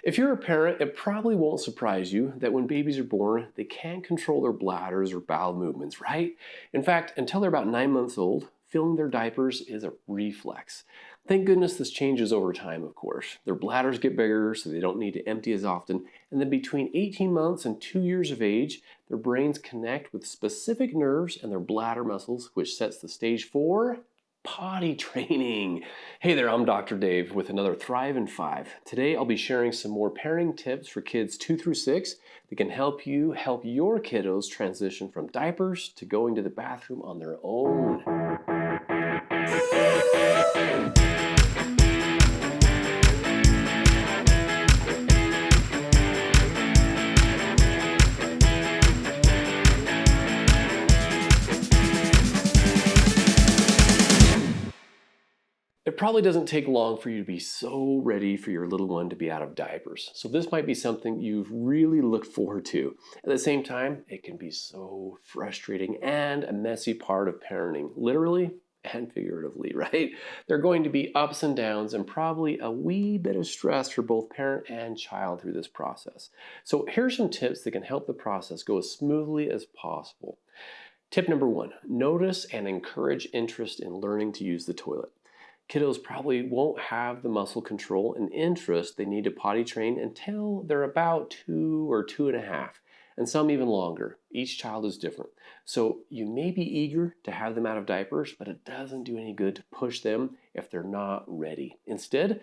If you're a parent, it probably won't surprise you that when babies are born, they can't control their bladders or bowel movements, right? In fact, until they're about 9 months old, filling their diapers is a reflex. Thank goodness this changes over time, of course. Their bladders get bigger, so they don't need to empty as often. And then between 18 months and 2 years of age, their brains connect with specific nerves and their bladder muscles, which sets the stage for potty training. Hey there, I'm Dr. Dave with another Thrive in 5. Today I'll be sharing some more parenting tips for kids 2 through 6 that can help you help your kiddos transition from diapers to going to the bathroom on their own. It probably doesn't take long for you to be so ready for your little one to be out of diapers. So this might be something you've really looked forward to. At the same time, it can be so frustrating and a messy part of parenting, literally and figuratively, right? There are going to be ups and downs and probably a wee bit of stress for both parent and child through this process. So here's some tips that can help the process go as smoothly as possible. Tip number 1, notice and encourage interest in learning to use the toilet. Kiddos probably won't have the muscle control and interest they need to potty train until they're about 2 or 2.5, and some even longer. Each child is different. So you may be eager to have them out of diapers, but it doesn't do any good to push them if they're not ready. Instead,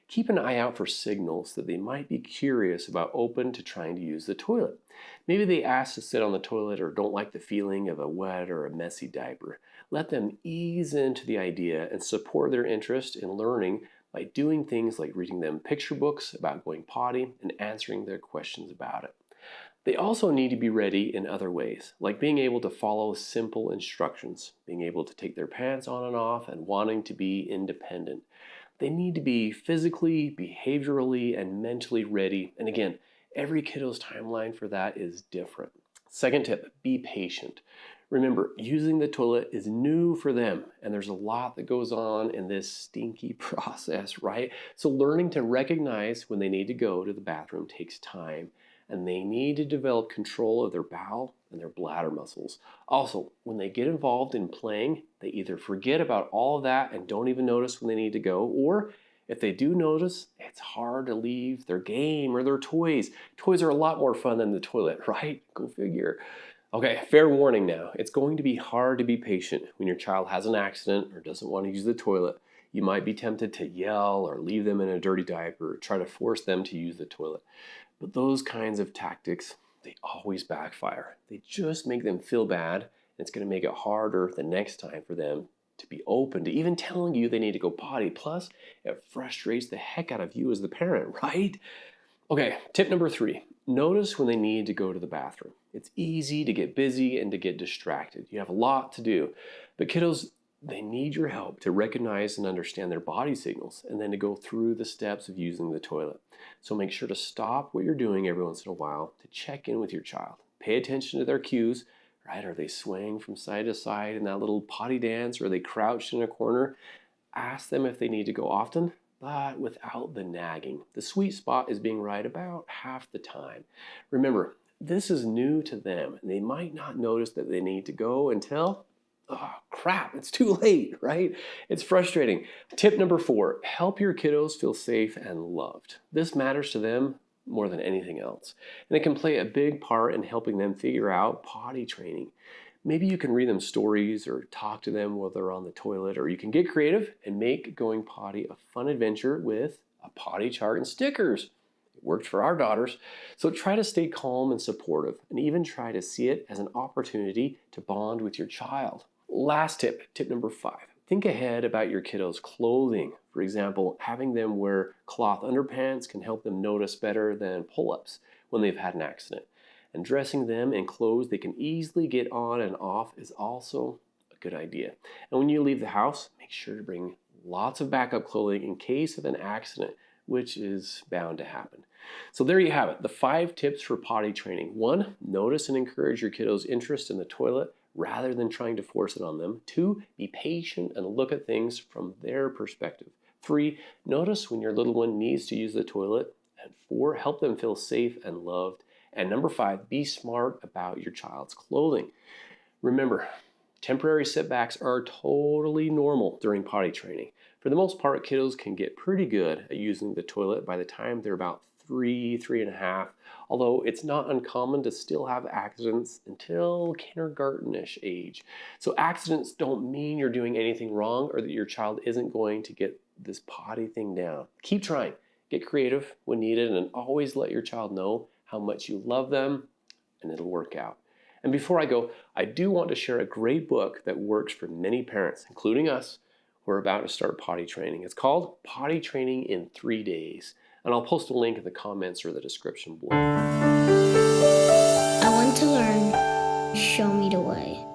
keep an eye out for signals that they might be curious about open to trying to use the toilet. Maybe they ask to sit on the toilet or don't like the feeling of a wet or a messy diaper. Let them ease into the idea and support their interest in learning by doing things like reading them picture books about going potty and answering their questions about it. They also need to be ready in other ways, like being able to follow simple instructions, being able to take their pants on and off, and wanting to be independent. They need to be physically, behaviorally, and mentally ready. And again, every kiddo's timeline for that is different. Second tip, be patient. Remember, using the toilet is new for them, and there's a lot that goes on in this stinky process, right? So learning to recognize when they need to go to the bathroom takes time, and they need to develop control of their bowel and their bladder muscles. Also, when they get involved in playing, they either forget about all of that and don't even notice when they need to go, or if they do notice, it's hard to leave their game or their toys. Toys are a lot more fun than the toilet, right? Go figure. Okay, fair warning now. It's going to be hard to be patient when your child has an accident or doesn't want to use the toilet. You might be tempted to yell or leave them in a dirty diaper or try to force them to use the toilet. But those kinds of tactics, they always backfire. They just make them feel bad, and it's going to make it harder the next time for them to be open to even telling you they need to go potty. Plus, it frustrates the heck out of you as the parent, right? Okay, tip number 3, notice when they need to go to the bathroom. It's easy to get busy and to get distracted. You have a lot to do, but kiddos, they need your help to recognize and understand their body signals and then to go through the steps of using the toilet. So make sure to stop what you're doing every once in a while to check in with your child. Pay attention to their cues, right? Are they swaying from side to side in that little potty dance, or are they crouched in a corner? Ask them if they need to go often, but without the nagging. The sweet spot is being right about half the time. Remember, this is new to them, and they might not notice that they need to go until, oh crap, it's too late, right? It's frustrating. Tip number 4, help your kiddos feel safe and loved. This matters to them more than anything else, and it can play a big part in helping them figure out potty training. Maybe you can read them stories or talk to them while they're on the toilet, or you can get creative and make going potty a fun adventure with a potty chart and stickers. It worked for our daughters. So try to stay calm and supportive, and even try to see it as an opportunity to bond with your child. Last tip, tip number 5. Think ahead about your kiddos' clothing. For example, having them wear cloth underpants can help them notice better than pull-ups when they've had an accident. And dressing them in clothes they can easily get on and off is also a good idea. And when you leave the house, make sure to bring lots of backup clothing in case of an accident, which is bound to happen. So there you have it, the 5 tips for potty training. 1, notice and encourage your kiddos' interest in the toilet rather than trying to force it on them. 2, be patient and look at things from their perspective. 3, notice when your little one needs to use the toilet And 4, help them feel safe and loved. And number 5, be smart about your child's clothing. Remember, temporary setbacks are totally normal during potty training. For the most part, kiddos can get pretty good at using the toilet by the time they're about 3.5, although it's not uncommon to still have accidents until kindergarten-ish age. So accidents don't mean you're doing anything wrong or that your child isn't going to get this potty thing down. Keep trying. Get creative when needed, and always let your child know how much you love them, and it'll work out. And before I go, I do want to share a great book that works for many parents, including us, who are about to start potty training. It's called Potty Training in 3 Days, and I'll post a link in the comments or the description below. I want to learn. Show me the way.